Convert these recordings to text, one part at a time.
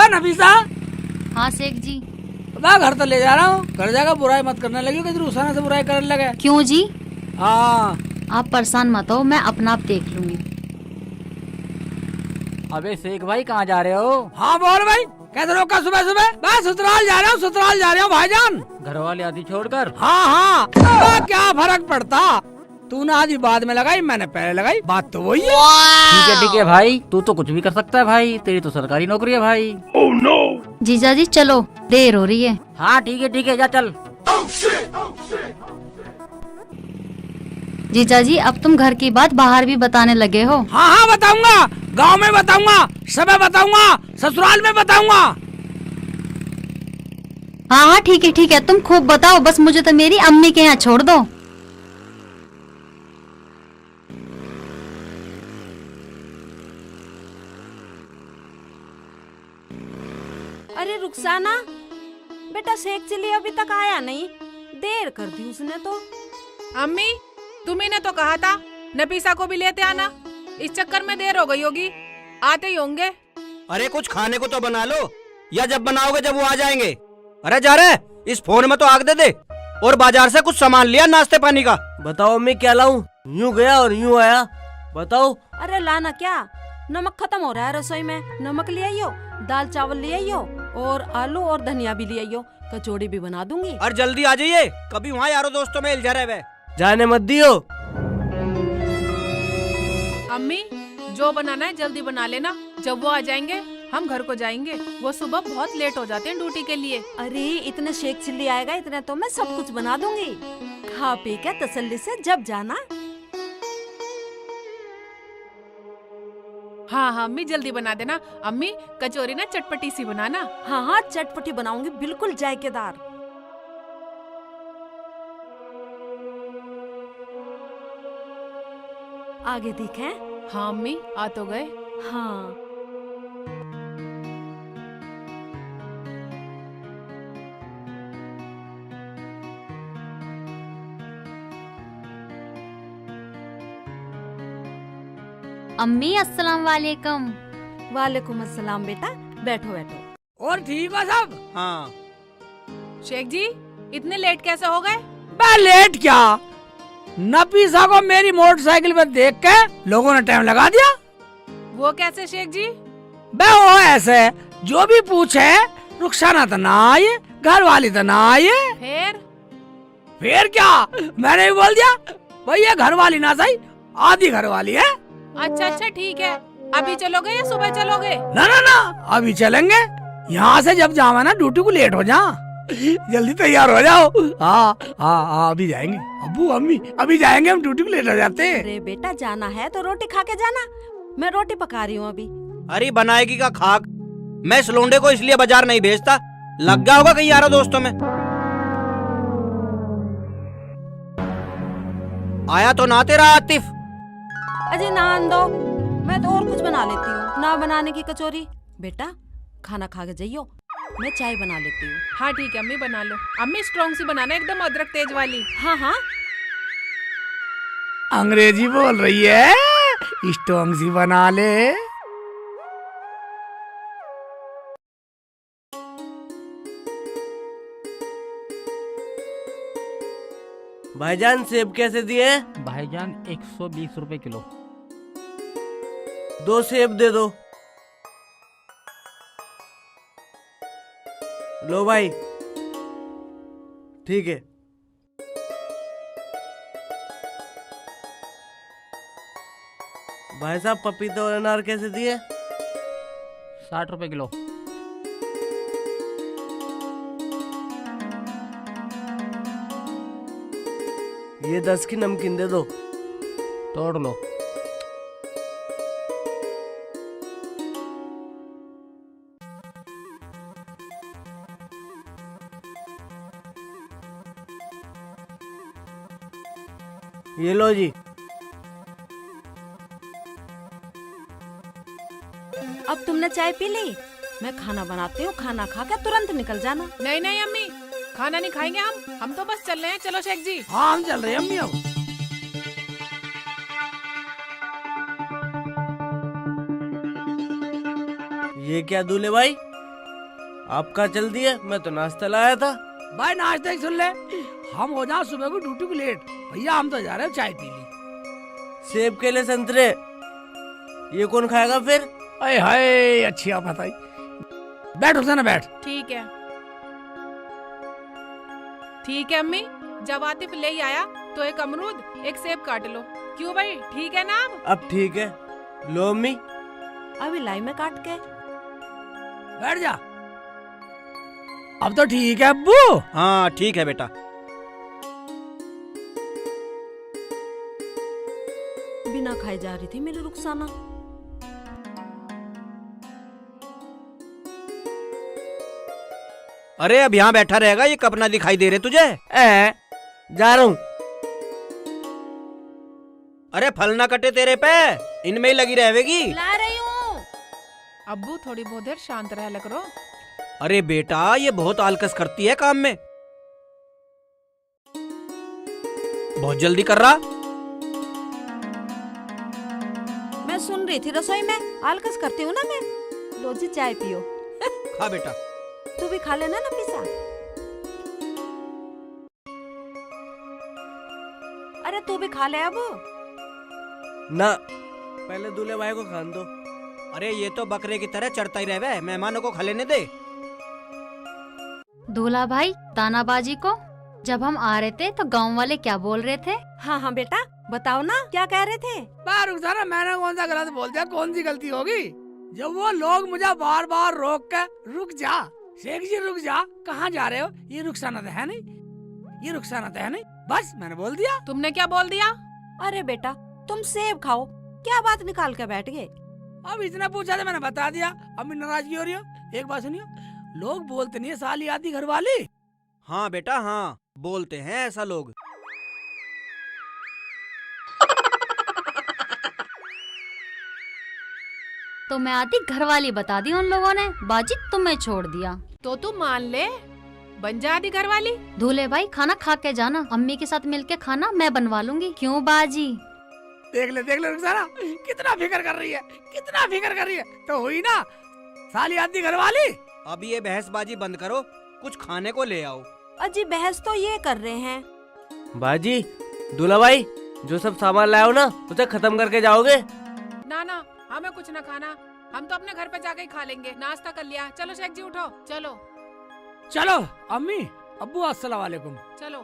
नफीसा। हाँ शेख जी। घर तो ले जा रहा हूँ, घर जाकर बुराई मत करने लगी, किधर उसाना से बुराई करने लगे। क्यों जी? हाँ आप परेशान मत हो, मैं अपना आप देख लूंगी। अबे शेख भाई कहाँ जा रहे हो? हाँ बोल भाई, कैसे रोका सुबह सुबह? मैं ससुराल जा रहा हूँ, ससुराल जा रहा हूँ भाईजान। घर वाले आदि छोड़कर? हाँ हाँ, क्या फर्क पड़ता, तूने आधी बाद में लगाई, मैंने पहले लगाई, बात तो वही है। ठीक है भाई, तू तो कुछ भी कर सकता है भाई, तेरी तो सरकारी नौकरी है भाई। oh, no! जीजा जी चलो, देर हो रही है। हाँ ठीक है जा चल। जीजा जी अब तुम घर की बात बाहर भी बताने लगे हो। हाँ हाँ बताऊंगा, गांव में बताऊंगा, सब बताऊंगा, ससुराल में बताऊंगा। हाँ हाँ ठीक है, तुम खूब बताओ, बस मुझे तो मेरी अम्मी के यहाँ छोड़ दो। अरे रुखसाना बेटा, शेख चिल्ली अभी तक आया नहीं, देर कर दी उसने तो। अम्मी तुम्ही ने तो कहा था नफीसा को भी लेते आना, इस चक्कर में देर हो गई होगी, आते ही होंगे। अरे कुछ खाने को तो बना लो, या जब बनाओगे जब वो आ जाएंगे। अरे जा रहे, इस फोन में तो आग दे दे। और बाजार से कुछ सामान लिया नाश्ते पानी का। बताओ अम्मी क्या लाऊं? यूं गया और यूं आया, बताओ। अरे लाना क्या, नमक खत्म हो रहा है रसोई में, नमक ले आइयो, दाल चावल ले आइयो, और आलू और धनिया भी ले आइयो, कचौड़ी भी बना दूंगी। और जल्दी आ जाइए, कभी वहाँ यारों दोस्तों में उलझा रहे। जाने मत दियो। अम्मी जो बनाना है जल्दी बना लेना, जब वो आ जाएंगे हम घर को जाएंगे, वो सुबह बहुत लेट हो जाते हैं ड्यूटी के लिए। अरे इतने शेख चिल्ली आएगा, इतने तो मैं सब कुछ बना दूंगी, खा पी के तसल्ली से जब जाना। हाँ अम्मी जल्दी बना देना। अम्मी कचौरी ना चटपटी सी बनाना। हाँ हाँ चटपटी बनाऊंगी, बिल्कुल जायकेदार। आगे दिखें? हाँ अम्मी आ तो गए। हाँ अम्मी अस्सलाम वालेकुम। वालेकुम अस्सलाम बेटा, बैठो बैठो। और ठीक हो सब? हाँ शेख जी इतने लेट कैसे हो गए? मैं लेट क्या, नफीसा को मेरी मोटरसाइकिल पे देख के लोगों ने टाइम लगा दिया। वो कैसे शेख जी? बे वो ऐसे, जो भी पूछे रुखसाना तो ना आई, घर वाली तो ना आई। फिर क्या, मैंने भी बोल दिया भाई ये घर वाली ना सही, आधी घर वाली है। अच्छा ठीक है, अभी चलोगे या सुबह चलोगे? ना अभी चलेंगे, यहाँ से जब जावा ना ड्यूटी को लेट हो जा, जल्दी तैयार हो जाओ। हाँ अभी जाएंगे, अब्बू अम्मी अभी जाएंगे, हम ड्यूटी को लेट हो जाते हैं। अरे बेटा जाना है तो रोटी खा के जाना, मैं रोटी पका रही हूँ अभी। अरे बनाएगी का खाक, मैं इस लोंडे को इसलिए बाजार नहीं भेजता, लग गया होगा कहीं यारों दोस्तों में। आया तो ना तेरा आतिफ। अजय नान दो, मैं तो और कुछ बना लेती हूँ, ना बनाने की कचौरी। बेटा खाना खा के जाइयो, मैं चाय बना लेती हूँ। हाँ ठीक है अम्मी बना लो। अम्मी स्ट्रॉन्ग सी बनाना, एकदम अदरक तेज वाली। हाँ हाँ अंग्रेजी बोल रही है, स्ट्रॉन्ग सी बना ले। भाईजान सेब कैसे दिए? भाईजान 120 रुपए किलो। 2 सेब दे दो। लो भाई। ठीक है। भाई साहब पपीते और अनार कैसे दिए? 60 रुपए किलो। ये 10 की नमकीन दे दो। तोड़ लो। ये लो जी। तुमने चाय पी ली? मैं खाना बनाती हूँ, खाना खा के तुरंत निकल जाना। नहीं नहीं अम्मी, खाना नहीं खाएंगे हम तो बस चल रहे हैं। चलो शेख जी। हाँ हम चल रहे हैं अम्मी अब। ये क्या दूल्हे भाई, आपका चल दिया? मैं तो नाश्ता लाया था। भाई नाश्ते ही सुन ले, हम हो जाओ सुबह को ड्यूटी को लेट। भैया हम तो जा रहे हैं, चाय पी ली। सेब केले संतरे ये कौन खाएगा फिर? अरे हाय अच्छी आप बताई। बैठ उसे ना बैठ। ठीक है ठीक है अम्मी, जब आतिफ ले ही आया तो एक अमरूद एक सेब काट लो। क्यों भाई, ठीक है ना? अब ठीक है, लो अम्मी। अभी लाई में काट के। बैठ जा। अब तो ठीक है अब्बू। हाँ ठीक है बेटा। बिना खाई जा रही थी मेरी रुखसाना। अरे अब यहाँ बैठा रहेगा, ये कब ना दिखाई दे रहे तुझे? जा रहा हूँ। अरे फल ना कटे तेरे पे, इनमें ही लगी रहेगी। ला रही हूँ। अब्बू थोड़ी बहुत देर शांत रह करो। अरे बेटा ये बहुत आलकस करती है काम में, बहुत जल्दी कर रहा। मैं सुन रही थी रसोई में, आलकस करती हूँ ना मैं। लो जी चाय पियो। खा बेटा। तू भी खा लेना ना पिसा। अरे तू भी खा ले अब। ना, पहले दूल्हे भाई को खान दो। अरे ये तो बकरे की तरह चढ़ता ही रहे, मेहमानों को खा लेने दे। दूल्हा भाई, तानाबाजी को जब हम आ रहे थे तो गांव वाले क्या बोल रहे थे? हाँ हाँ बेटा बताओ ना, क्या कह रहे थे? रुखसाना मैंने कौन सा गलत बोल दिया? कौन सी गलती होगी? जब वो लोग मुझे बार बार रोक कर रुक जा शेख जी रुक जा, कहाँ जा रहे हो? ये रुखसाना तो है नहीं, ये रुखसाना तो है नहीं, बस मैंने बोल दिया। तुमने क्या बोल दिया? अरे बेटा तुम सेब खाओ, क्या बात निकाल के बैठ गए? अब इतना पूछा तो मैंने बता दिया, अम्मी नाराजगी हो रही हो? एक बात सुनियो, लोग बोलते नहीं है साली आती घर वाली। हाँ बेटा हाँ, बोलते हैं ऐसा लोग। तो मैं आती घरवाली बता दी उन लोगों ने, बाजी तुम्हें छोड़ दिया। तो तू मान ले, बन जा आदि घर वाली। दूल्हे भाई खाना खा के जाना, अम्मी के साथ मिलके खाना मैं बनवा लूंगी। क्यों बाजी? देख ले रुखसाना कितना फिक्र कर रही है, कितना फिक्र कर रही है। तो हुई ना साली आती घर वाली। अब ये बहसबाजी बंद करो, कुछ खाने को ले आओ। अजी बहस तो ये कर रहे हैं। बाजी, दूल्हा भाई जो सब सामान लाए हो ना उसे खत्म करके जाओगे? ना हमें कुछ ना खाना, हम तो अपने घर पे जाके ही खा लेंगे। नाश्ता कर लिया। चलो शेख जी उठो, चलो चलो अम्मी अब्बू अस्सलाम वालेकुम। चलो।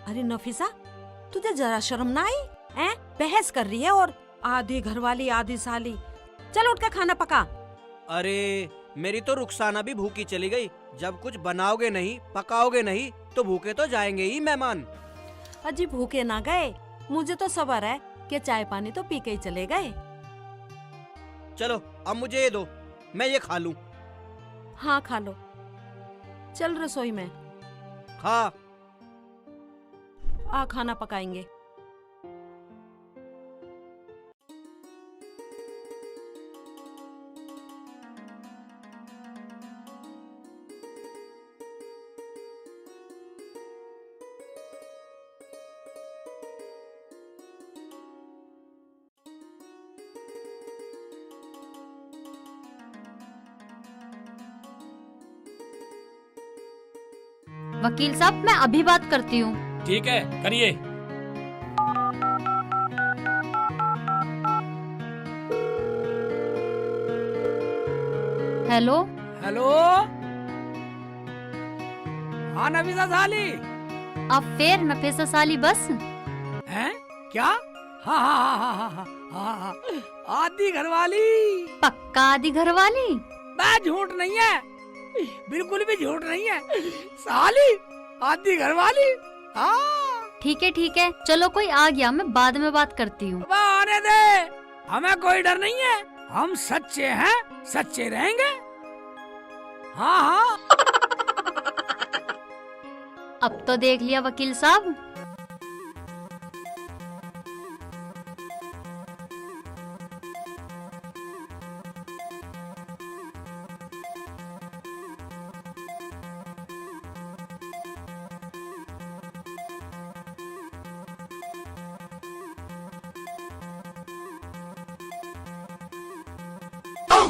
अरे नफीसा तुझे जरा शर्म ना आई? हैं? बहस कर रही है और आधी घरवाली आधी साली। चल उठ के खाना पका। अरे मेरी तो रुखसाना भी भूखी चली गई। जब कुछ बनाओगे नहीं पकाओगे नहीं तो भूखे तो जाएंगे ही मेहमान। अजी भूखे ना गए, मुझे तो सब्र है कि चाय पानी तो पी के ही चले गए। चलो अब मुझे ये दो, मैं ये खा लूं। हाँ खा लो, चल रसोई में खा। आ खाना पकाएंगे। वकील साहब मैं अभी बात करती हूँ। ठीक है करिए। हेलो हेलो हाँ नफीसा साली। अब फिर नफीसा साली बस? हैं क्या? हाँ हाँ हाँ हाँ हाँ हाँ हाँ आधी घरवाली। पक्का आदि घरवाली? मैं झूठ नहीं है, बिल्कुल भी झूठ नहीं है। साली आधी घरवाली। हाँ ठीक है चलो कोई आ गया, मैं बाद में बात करती हूँ। आने दे, हमें कोई डर नहीं है, हम सच्चे हैं, सच्चे रहेंगे। हाँ हाँ अब तो देख लिया वकील साहब। हाँ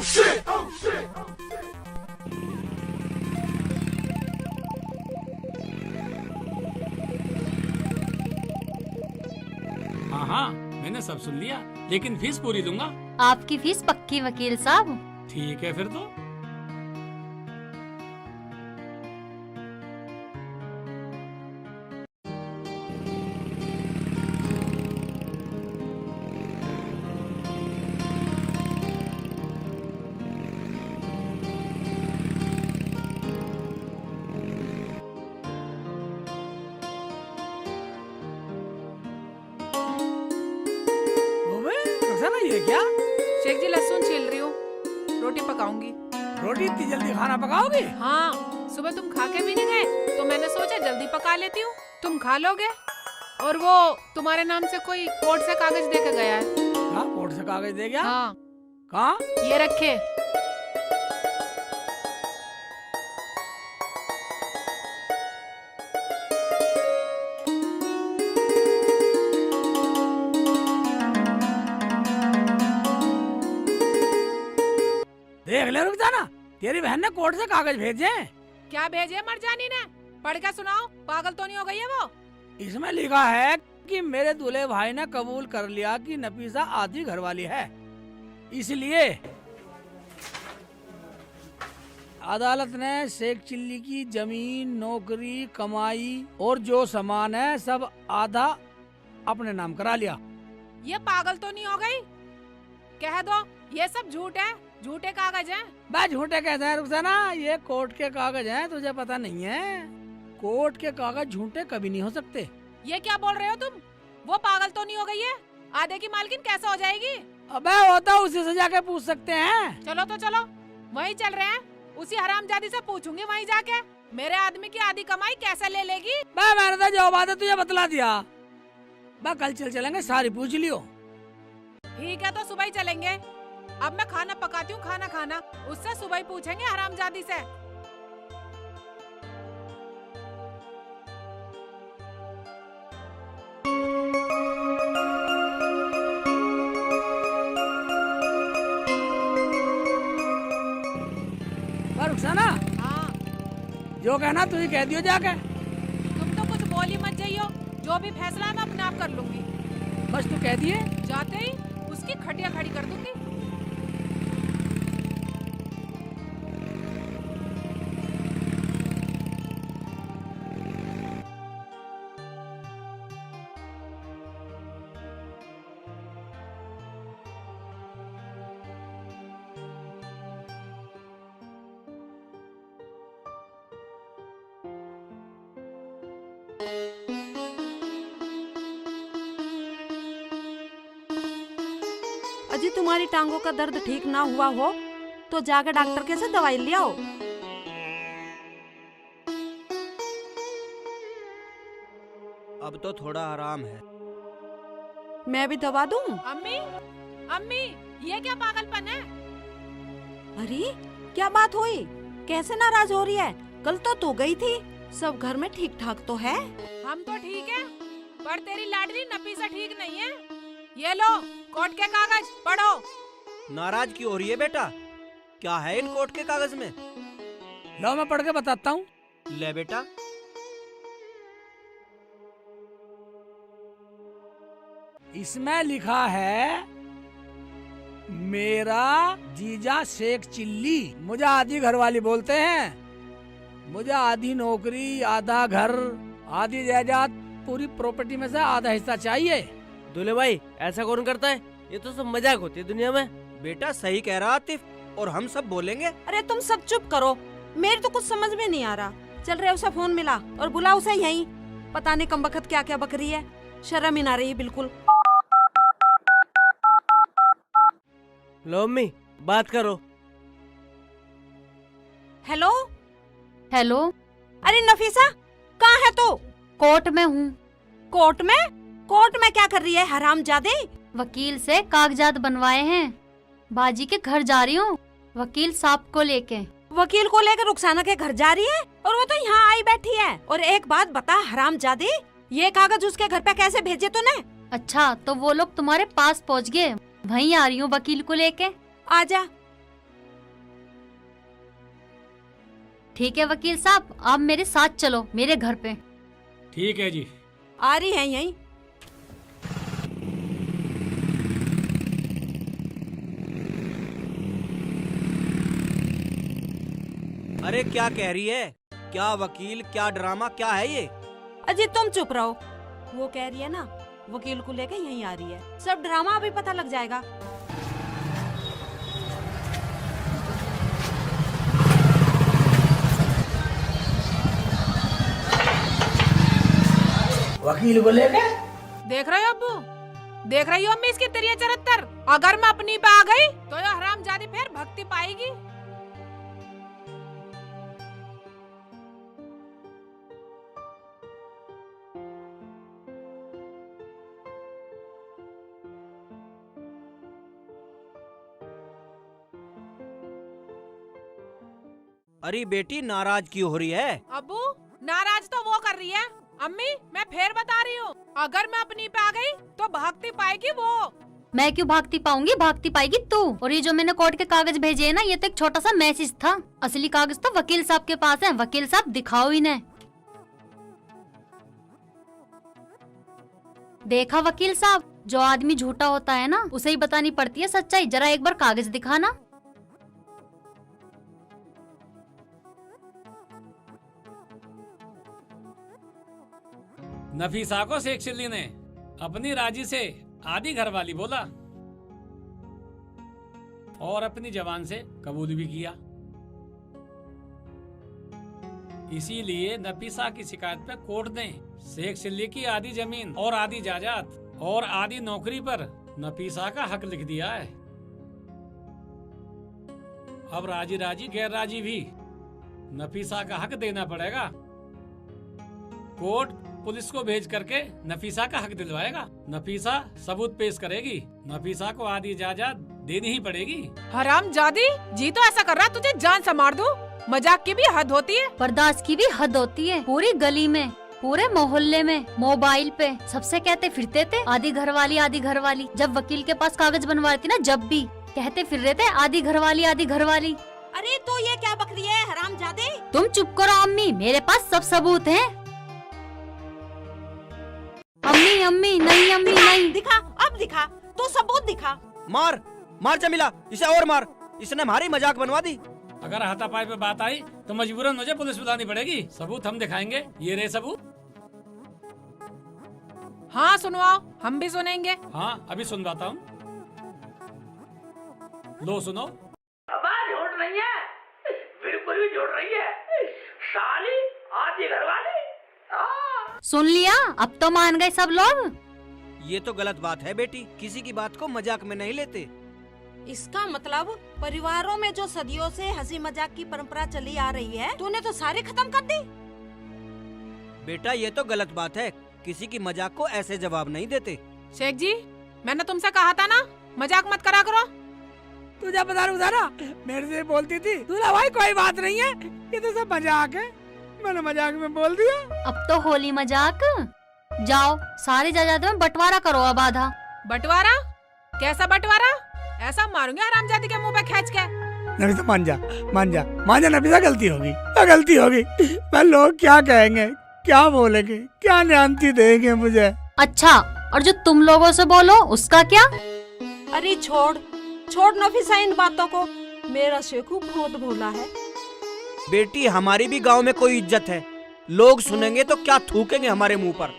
हाँ, मैंने सब सुन लिया, लेकिन फीस पूरी दूंगा। आपकी फीस पक्की वकील साहब। ठीक है फिर तो। ओबे रुखसाना, ये क्या? शेख जी लहसुन छील रही हूँ, रोटी पकाऊंगी। रोटी इतनी जल्दी खाना पकाओगे? हाँ, सुबह तुम खा के भी नहीं गए तो मैंने सोचा जल्दी पका लेती हूँ, तुम खा लोगे। और वो तुम्हारे नाम से कोई कोर्ट से कागज दे के गया है। हाँ, कोर्ट से कागज दे गया? हाँ, कहाँ? ये रखे। देख ले रुखसाना, तेरी बहन ने कोर्ट से कागज भेजे हैं। क्या भेजे मरजानी ने? पढ़ के सुनाओ, पागल तो नहीं हो गई है वो? इसमें लिखा है कि मेरे दूल्हे भाई ने कबूल कर लिया कि नफीसा आधी घरवाली है, इसलिए अदालत ने शेख चिल्ली की जमीन, नौकरी, कमाई और जो सामान है सब आधा अपने नाम करा लिया। ये पागल तो नहीं हो गई? कह दो ये सब झूठ है, झूठे कागज हैं। बस झूठे कहते हैं रुखसाना, ये कोर्ट के कागज हैं, तुझे पता नहीं है? कोर्ट के कागज झूठे कभी नहीं हो सकते। ये क्या बोल रहे हो तुम? वो पागल तो नहीं हो गई है? आधे की मालकिन कैसे हो जाएगी? अबे होता उसी से जाके पूछ सकते हैं। चलो तो चलो, वहीं चल रहे हैं, उसी हरामजादी से पूछूंगी वहीं जाके, मेरे आदमी की आधी कमाई कैसे ले लेगी। बे मैंने तो जो बात है तुझे बतला दिया। बे कल चलेंगे, सारी पूछ लियो। ठीक है तो सुबह ही चलेंगे। अब मैं खाना पकाती हूँ, खाना खाना, उससे सुबह ही पूछेंगे हरामजादी से। रुखसाना, हाँ, जो कहना तू ही कह दियो जाके। तुम तो कुछ बोल ही मत जाइयो, जो भी फैसला है मैं अपने आप कर लूंगी। बस तू कह दिए। जाते ही उसकी खटिया खड़ी कर दूंगी। अजी तुम्हारी टांगों का दर्द ठीक ना हुआ हो तो जाकर डॉक्टर के से दवाई ले आओ। अब तो थोड़ा आराम है। मैं भी दवा दूं? अम्मी, अम्मी, ये क्या पागलपन है? अरे क्या बात हुई? कैसे नाराज हो रही है? कल तो तू गई थी, सब घर में ठीक ठाक तो है? हम तो ठीक है, पर तेरी लाडली नफीसा ठीक नहीं है। ये लो कोर्ट के कागज, पढ़ो। नाराज क्यों हो रही है बेटा? क्या है इन कोर्ट के कागज में? लो मैं पढ़ के बताता हूँ। ले बेटा। इसमें लिखा है, मेरा जीजा शेख चिल्ली, मुझे आधी घरवाली बोलते हैं। मुझे आधी नौकरी, आधा घर, आधी जायदाद, पूरी प्रॉपर्टी में से आधा हिस्सा चाहिए। दूल्हे भाई ऐसा कौन करता है? ये तो सब मजाक होती है दुनिया में। बेटा सही कह रहा आतिफ, और हम सब बोलेंगे। अरे तुम सब चुप करो, मेरे तो कुछ समझ में नहीं आ रहा। चल रहे उसे फोन मिला और बुला उसे यहीं। पता नहीं कम वक्त क्या क्या बक रही है, शर्म ही ना रही बिल्कुल। लो अम्मी बात करो। हेलो हेलो, अरे नफीसा कहाँ है तू? कोर्ट में हूँ। कोर्ट में? कोर्ट में क्या कर रही है हरामजादे? वकील से कागजात बनवाए हैं, बाजी के घर जा रही हूँ वकील साहब को लेके। वकील को लेकर रुखसाना के घर जा रही है और वो तो यहाँ आई बैठी है। और एक बात बता हरामजादे, ये कागज उसके घर पे कैसे भेजे तूने? अच्छा तो वो लोग तुम्हारे पास पहुँच गए, वहीं आ रही हूँ वकील को लेके। आजा ठीक है वकील साहब, आप मेरे साथ चलो मेरे घर पे। ठीक है जी। आ रही है यहीं। अरे क्या कह रही है? क्या वकील, क्या ड्रामा, क्या है ये? अजी तुम चुप रहो। वो कह रही है ना, वकील को लेके यहीं आ रही है। सब ड्रामा अभी पता लग जाएगा। वकील को लेके देख रहे हो अब्बू, देख रही हो अम्मी इसकी तिरिया चरित्र। अगर मैं अपनी पे आ गई तो ये हरामजादी फिर भक्ति पाएगी। अरे बेटी नाराज क्यों हो रही है? अब्बू नाराज तो वो कर रही है। अम्मी मैं फिर बता रही हूँ, अगर मैं अपनी पे आ गई तो भागती पाएगी वो। मैं क्यों भागती पाऊंगी, भागती पाएगी तू। और ये जो मैंने कोर्ट के कागज भेजे है ना, ये तो एक छोटा सा मैसेज था। असली कागज तो वकील साहब के पास है। वकील साहब दिखाओ इन्हें। देखा वकील साहब, जो आदमी झूठा होता है ना, उसे ही बतानी पड़ती है सच्चाई। जरा एक बार कागज दिखाना। नफीसा को शेख चिल्ली ने अपनी राजी से आधी घरवाली बोला और अपनी जबान से कबूल भी किया। इसीलिए नफीसा की शिकायत पे कोर्ट ने शेख चिल्ली की आधी जमीन और आधी जायदाद और आधी नौकरी पर नफीसा का हक लिख दिया है। अब राजी राजी गैर राजी भी नफीसा का हक देना पड़ेगा। कोर्ट पुलिस को भेज करके नफीसा का हक दिलवाएगा। नफीसा सबूत पेश करेगी। नफीसा को आधी जायदाद देनी ही पड़ेगी। हरामजादी जी तो ऐसा कर रहा है तुझे जान से मार दूं। मजाक की भी हद होती है। बर्दाश्त की भी हद होती है। पूरी गली में, पूरे मोहल्ले में, मोबाइल पे सबसे कहते फिरते थे आधी घरवाली आधी घरवाली। जब वकील के पास कागज बनवाती थी ना, जब भी कहते फिर रहे थे आधी घरवाली आधी घरवाली। अरे तो ये क्या बकरी है हरामजादे? तुम चुप करो अम्मी, मेरे पास सब सबूत हैं। अम्मी अम्मी नहीं, अम्मी नहीं। दिखा, अब दिखा, तो सबूत दिखा। मार मार जमीला, इसे और मार। इसने हमारी मजाक बनवा दी। अगर हाथापाई पे बात आई तो मजबूरन मुझे पुलिस बुलानी पड़ेगी। सबूत हम दिखाएंगे। ये रहे सबूत। हाँ सुनवाओ, हम भी सुनेंगे। हाँ अभी सुनवाता हूँ। लो सुनो। बात झूठ नहीं है, बिल्कुल भी झूठ नहीं है। साली आधी घरवाली। सुन लिया, अब तो मान गए सब लोग। ये तो गलत बात है बेटी, किसी की बात को मजाक में नहीं लेते। इसका मतलब परिवारों में जो सदियों से हंसी मजाक की परंपरा चली आ रही है, तूने तो सारी खत्म कर दी। बेटा ये तो गलत बात है, किसी की मजाक को ऐसे जवाब नहीं देते। शेख जी मैंने तुमसे कहा था ना, मजाक मत करा करो। तुझे पता रुका ना, मेरे से बोलती थी दूल्हा भाई कोई बात नहीं है, ये तो सब मजाक है। मैंने मजाक में बोल दिया। अब तो होली मजाक। जाओ सारी जायदाद में बंटवारा करो अब आधा। बंटवारा? कैसा बंटवारा? ऐसा मारूंगी हरामजादी के मुंह पे खींच के। नफीसा मान जा, मान जा, मान जा नफीसा, गलती होगी, गलती होगी। पर लोग क्या कहेंगे, क्या बोलेंगे, क्या न्यान्ती देंगे मुझे। अच्छा, और जो तुम लोगों से बोलो उसका क्या? अरे छोड़ छोड़ नफीसा इन बातों को। मेरा शेखू बहुत भोला है। बेटी हमारी भी गांव में कोई इज्जत है। लोग सुनेंगे तो क्या थूकेंगे हमारे मुंह पर।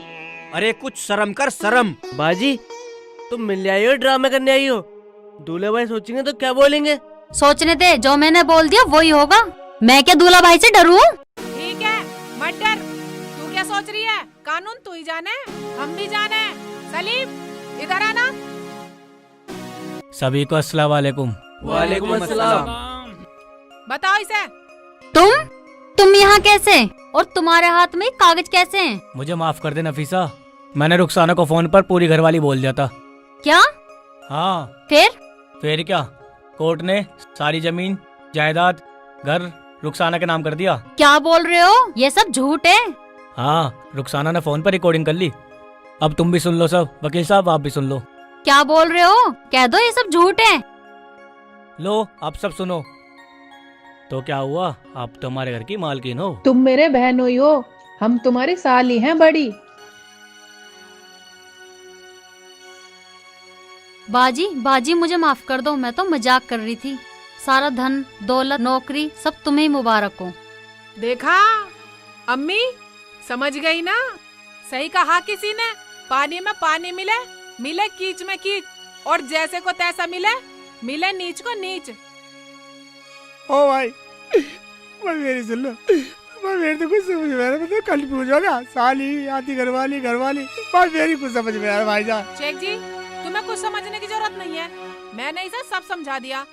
अरे कुछ शर्म कर, शर्म। बाजी तुम मिलने आई हो, ड्रामे करने आई हो? दूल्हे भाई सोचेंगे तो क्या बोलेंगे? सोचने दे, जो मैंने बोल दिया वही होगा। मैं क्या दूल्हा भाई से डरूं? ठीक है मत डर। तू क्या सोच रही है? कानून तू ही जाने, हम भी जाने। सलीम इधर आना। सभी को अस्सलाम वालेकुम। वालेकुम अस्सलाम। बताओ इसे। तुम यहाँ कैसे? और तुम्हारे हाथ में कागज कैसे हैं? मुझे माफ कर दे नफीसा, मैंने रुखसाना को फोन पर पूरी घरवाली बोल दिया था। क्या? हाँ फिर क्या, कोर्ट ने सारी जमीन जायदाद घर रुखसाना के नाम कर दिया। क्या बोल रहे हो? ये सब झूठ है। हाँ, रुखसाना ने फोन पर रिकॉर्डिंग कर ली। अब तुम भी सुन लो सब। वकील साहब आप भी सुन लो। क्या बोल रहे हो? कह दो ये सब झूठ है। लो आप सब सुनो। तो क्या हुआ, आप तो हमारे घर की मालकिन हो। तुम मेरे बहनोई हो, हम तुम्हारी साली हैं बड़ी। बाजी बाजी मुझे माफ कर दो, मैं तो मजाक कर रही थी। सारा धन दौलत नौकरी सब तुम्हें ही मुबारक हो। देखा अम्मी, समझ गई ना, सही कहा किसी ने, पानी में पानी मिले, मिले कीच में कीच, और जैसे को तैसा मिले, मिले नीच को नीच। ओ भाई मेरी सुन लो, मेरे तो कुछ समझ में आ रहा है, कल पूछोगा साली आती घरवाली मेरी कुछ समझ में आ रहा है भाईजान। शेख जी, तुम्हें कुछ समझने की जरूरत नहीं है, मैंने इसे सब समझा दिया।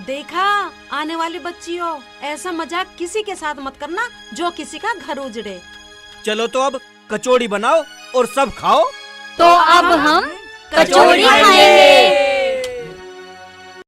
देखा आने वाली बच्ची हो, ऐसा मजाक किसी के साथ मत करना जो किसी का घर उजड़े। चलो तो अब कचौड़ी बनाओ और सब खाओ। तो अब हम कचौड़ी खाएंगे।